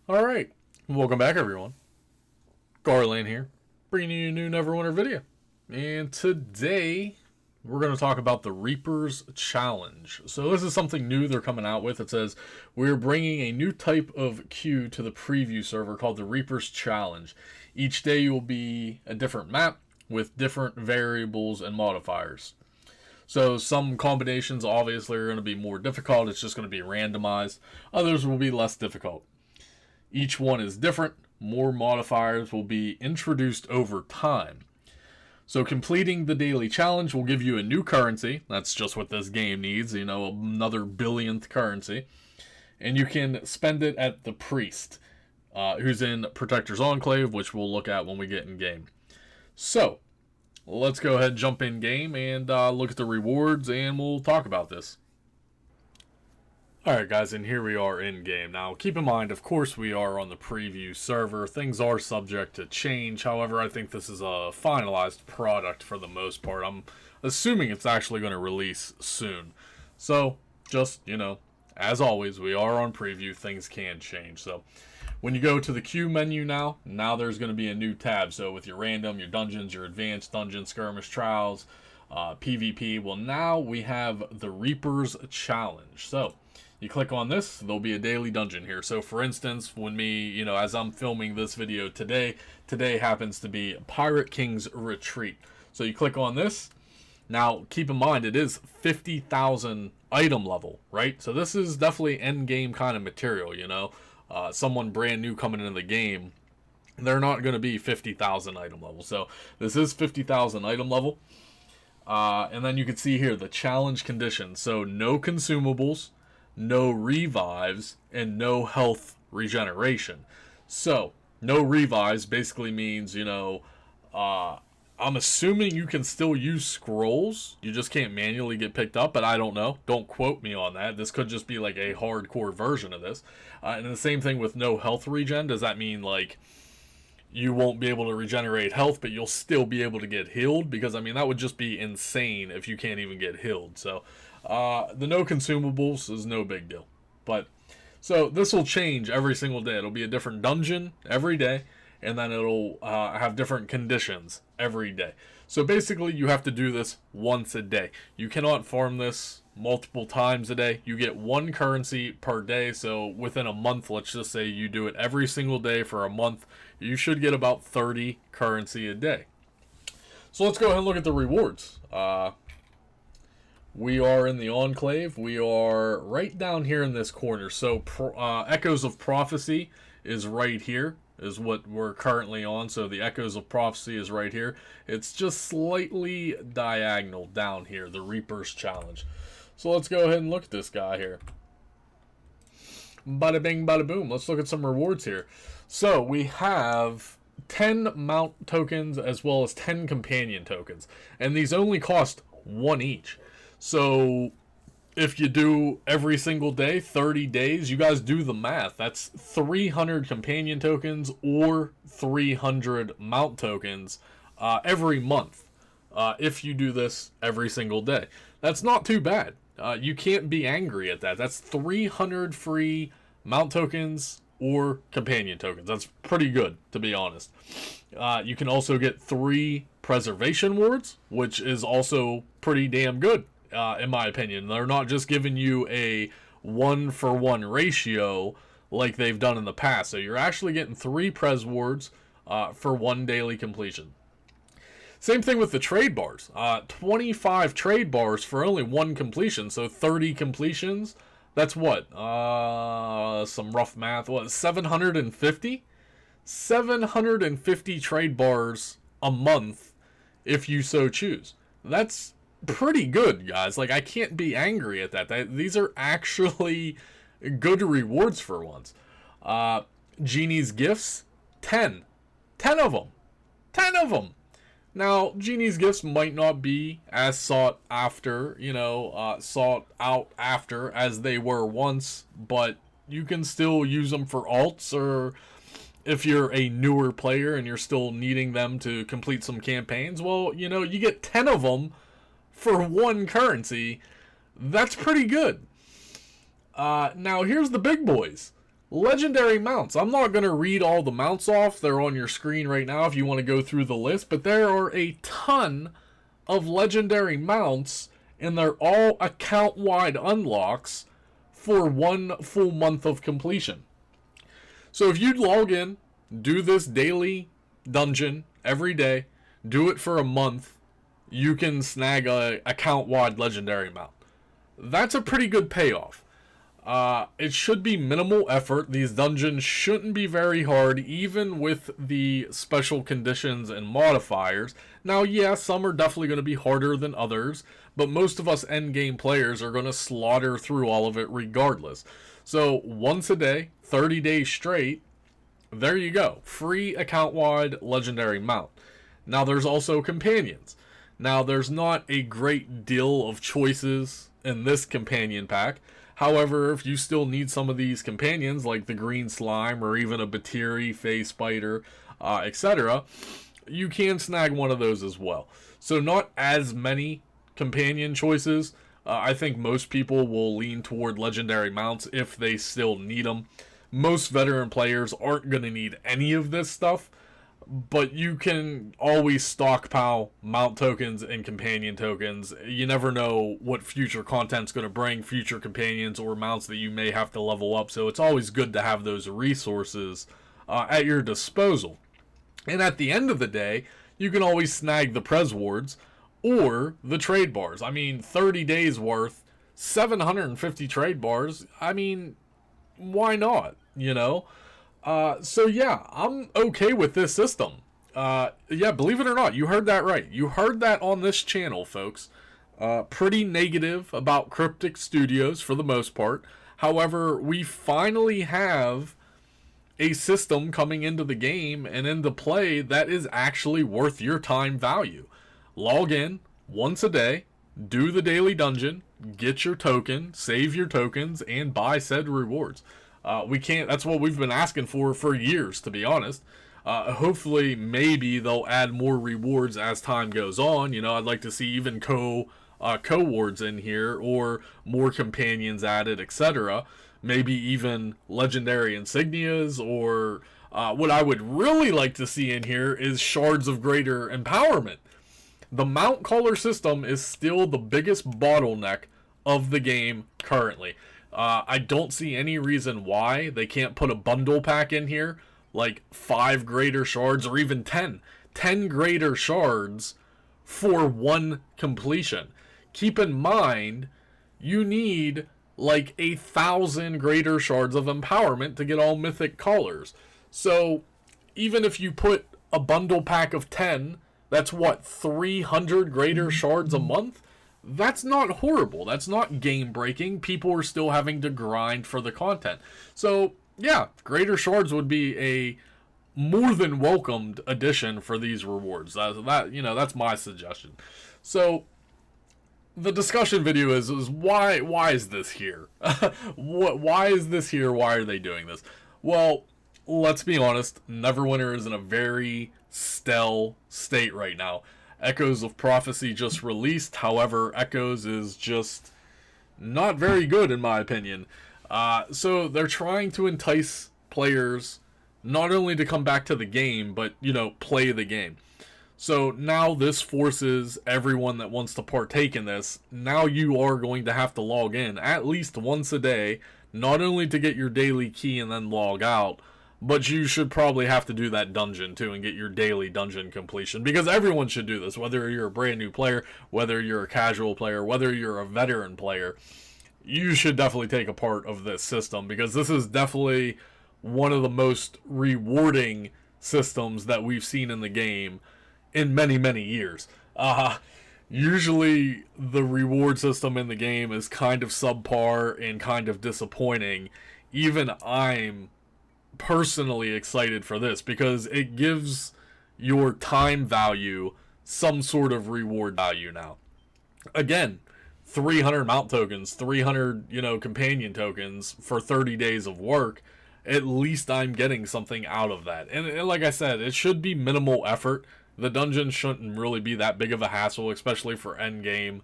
Alright, welcome back everyone. Garland here, bringing you a new Neverwinter video. And today, we're going to talk about the Reaper's Challenge. So this is something new they're coming out with. It says, we're bringing a new type of queue to the preview server called the Reaper's Challenge. Each day you will be a different map with different variables and modifiers. So some combinations obviously are going to be more difficult. It's just going to be randomized. Others will be less difficult. Each one is different. More modifiers will be introduced over time. So completing the daily challenge will give you a new currency. That's just what this game needs, another billionth currency. And you can spend it at the priest, who's in Protector's Enclave, which we'll look at when we get in game. So, let's go ahead and jump in game and look at the rewards, and we'll talk about this. Alright guys, and here we are in game. Now keep in mind, of course we are on the preview server. Things are subject to change. However, I think this is a finalized product for the most part. I'm assuming it's actually going to release soon. So, just, as always, we are on preview. Things can change. So, when you go to the queue menu now there's going to be a new tab. So with your random, your dungeons, your advanced dungeons, skirmish trials, PvP. Well, now we have the Reaper's Challenge. So, you click on this, there'll be a daily dungeon here. So for instance, when me, as I'm filming this video today happens to be Pirate King's Retreat. So you click on this. Now, keep in mind, it is 50,000 item level, right? So this is definitely end game kind of material, someone brand new coming into the game, they're not going to be 50,000 item level. So this is 50,000 item level. And then you can see here the challenge conditions. So no consumables, no revives, and no health regeneration. So, no revives basically means, I'm assuming you can still use scrolls. You just can't manually get picked up, but I don't know. Don't quote me on that. This could just be like a hardcore version of this. And the same thing with no health regen. Does that mean, like, you won't be able to regenerate health, but you'll still be able to get healed? Because, that would just be insane if you can't even get healed. So, the no consumables is no big deal. But, so this will change every single day. It'll be a different dungeon every day, and then it'll have different conditions every day. So basically, you have to do this once a day. You cannot farm this multiple times a day. You get one currency per day. So within a month, let's just say you do it every single day for a month, you should get about 30 currency a day. So let's go ahead and look at the rewards. We are in the Enclave. We are right down here in this corner. So Echoes of Prophecy is right here, is what we're currently on. So the Echoes of Prophecy is right here. It's just slightly diagonal down here, the Reaper's Challenge. So let's go ahead and look at this guy here. Bada bing, bada boom. Let's look at some rewards here. So we have 10 mount tokens as well as 10 companion tokens. And these only cost 1 each. So if you do every single day, 30 days, you guys do the math. That's 300 companion tokens or 300 mount tokens every month if you do this every single day. That's not too bad. You can't be angry at that. That's 300 free mount tokens or companion tokens. That's pretty good, to be honest. You can also get 3 preservation wards, which is also pretty damn good. In my opinion. They're not just giving you a 1-for-1 ratio like they've done in the past. So you're actually getting 3 pres wards for 1 daily completion. Same thing with the trade bars. 25 trade bars for only 1 completion. So 30 completions. That's what? Some rough math. What? 750? 750 trade bars a month if you so choose. That's pretty good, guys. Like, I can't be angry at that. These are actually good rewards for once. Genie's gifts, 10 of them. 10 of them. Now, Genie's gifts might not be as sought after, sought out after as they were once, but you can still use them for alts, or if you're a newer player and you're still needing them to complete some campaigns, well, you get 10 of them for 1 currency. That's pretty good. Now, here's the big boys. Legendary mounts. I'm not going to read all the mounts off. They're on your screen right now if you want to go through the list. But there are a ton of legendary mounts, and they're all account-wide unlocks for 1 full month of completion. So if you log in, do this daily dungeon every day, do it for a month, you can snag a account-wide legendary mount. That's a pretty good payoff. It should be minimal effort. These dungeons shouldn't be very hard, even with the special conditions and modifiers. Now, yeah, some are definitely going to be harder than others, but most of us endgame players are going to slaughter through all of it regardless. So, once a day, 30 days straight, there you go. Free account-wide legendary mount. Now, there's also companions. Now, there's not a great deal of choices in this companion pack. However, if you still need some of these companions, like the green slime or even a Batiri, phase spider, etc., you can snag one of those as well. So not as many companion choices. I think most people will lean toward legendary mounts if they still need them. Most veteran players aren't going to need any of this stuff, but you can always stockpile mount tokens and companion tokens. You never know what future content's going to bring, future companions or mounts that you may have to level up, so it's always good to have those resources at your disposal. And at the end of the day, you can always snag the Prez Wards or the trade bars. I mean, 30 days worth, 750 trade bars. I mean, why not, you know? So yeah, I'm okay with this system. Yeah, believe it or not, you heard that right. You heard that on this channel, folks. Pretty negative about Cryptic Studios for the most part. However, we finally have a system coming into the game and into play that is actually worth your time value. Log in once a day, do the daily dungeon, get your token, save your tokens, and buy said rewards. That's what we've been asking for years, to be honest. Hopefully, maybe they'll add more rewards as time goes on. You know, I'd like to see even co-wards in here, or more companions added, etc. Maybe even legendary insignias, or what I would really like to see in here is shards of greater empowerment. The mount color system is still the biggest bottleneck of the game currently. I don't see any reason why they can't put a bundle pack in here, like 5 greater shards, or even 10 greater shards for 1 completion. Keep in mind, you need like 1,000 greater shards of empowerment to get all mythic colors. So even if you put a bundle pack of 10, that's what, 300 greater shards a month? That's not horrible. That's not game breaking. People are still having to grind for the content. So yeah, greater shards would be a more than welcomed addition for these rewards. That's my suggestion. So the discussion video is why is this here? Why is this here? Why are they doing this? Well, let's be honest. Neverwinter is in a very stale state right now. Echoes of Prophecy just released. However, Echoes is just not very good in my opinion. So they're trying to entice players not only to come back to the game, but, play the game. So now this forces everyone that wants to partake in this. Now you are going to have to log in at least once a day, not only to get your daily key and then log out, but you should probably have to do that dungeon too and get your daily dungeon completion, because everyone should do this, whether you're a brand new player, whether you're a casual player, whether you're a veteran player. You should definitely take a part of this system, because this is definitely one of the most rewarding systems that we've seen in the game in many, many years. Usually the reward system in the game is kind of subpar and kind of disappointing. Even I'm personally excited for this, because it gives your time value some sort of reward value now. Again, 300 mount tokens, 300, companion tokens for 30 days of work. At least I'm getting something out of that. And like I said, it should be minimal effort. The dungeon shouldn't really be that big of a hassle, especially for endgame.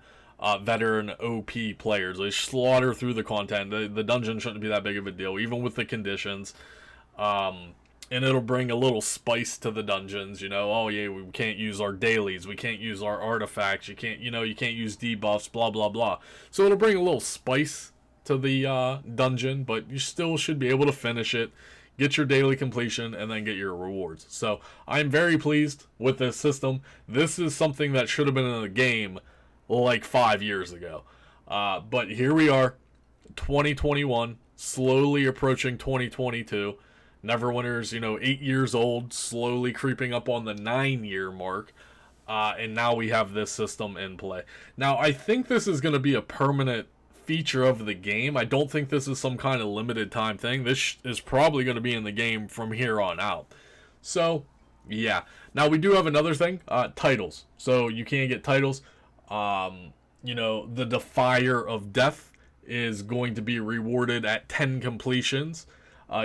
veteran OP players. They slaughter through the content. The dungeon shouldn't be that big of a deal, even with the conditions. And it'll bring a little spice to the dungeons, you know. Oh yeah, we can't use our dailies, we can't use our artifacts, you can't use debuffs, blah blah blah. So it'll bring a little spice to the dungeon, but you still should be able to finish it, get your daily completion, and then get your rewards. So I'm very pleased with this system. This is something that should have been in the game like 5 years ago. But here we are, 2021, slowly approaching 2022. Neverwinter's, 8 years old, slowly creeping up on the 9-year mark. And now we have this system in play. Now, I think this is going to be a permanent feature of the game. I don't think this is some kind of limited time thing. This is probably going to be in the game from here on out. So, yeah. Now, we do have another thing, titles. So, you can get titles. The Defier of Death is going to be rewarded at 10 completions.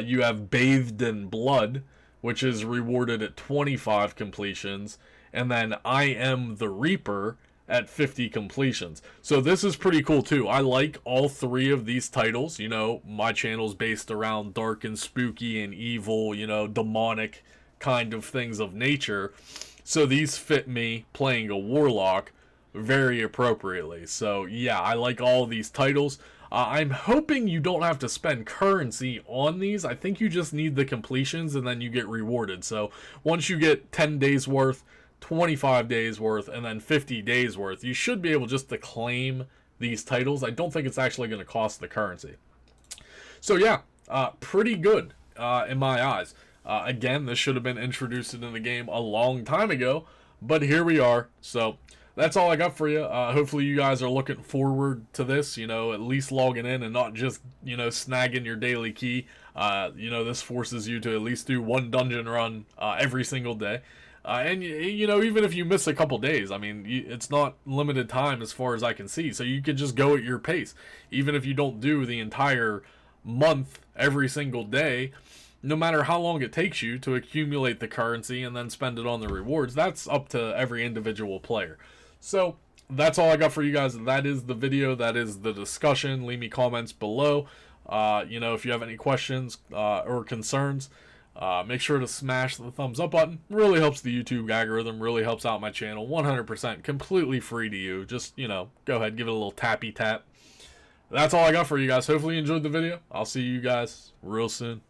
You have Bathed in Blood, which is rewarded at 25 completions. And then I Am the Reaper at 50 completions. So this is pretty cool too. I like all three of these titles. My channel's based around dark and spooky and evil, demonic kind of things of nature. So these fit me playing a warlock very appropriately. So yeah, I like all these titles. I'm hoping you don't have to spend currency on these. I think you just need the completions and then you get rewarded. So once you get 10 days worth, 25 days worth, and then 50 days worth, you should be able just to claim these titles. I don't think it's actually going to cost the currency. So yeah, pretty good in my eyes. Again, this should have been introduced into the game a long time ago, but here we are. So that's all I got for you. Hopefully you guys are looking forward to this, at least logging in and not just, snagging your daily key. This forces you to at least do one dungeon run every single day. And even if you miss a couple days, I mean, it's not limited time as far as I can see. So you can just go at your pace. Even if you don't do the entire month every single day, no matter how long it takes you to accumulate the currency and then spend it on the rewards, that's up to every individual player. So that's all I got for you guys. That is the video. That is the discussion. Leave me comments below. If you have any questions or concerns, make sure to smash the thumbs up button. Really helps the YouTube algorithm. Really helps out my channel. 100% completely free to you. Just, go ahead, give it a little tappy tap. That's all I got for you guys. Hopefully you enjoyed the video. I'll see you guys real soon.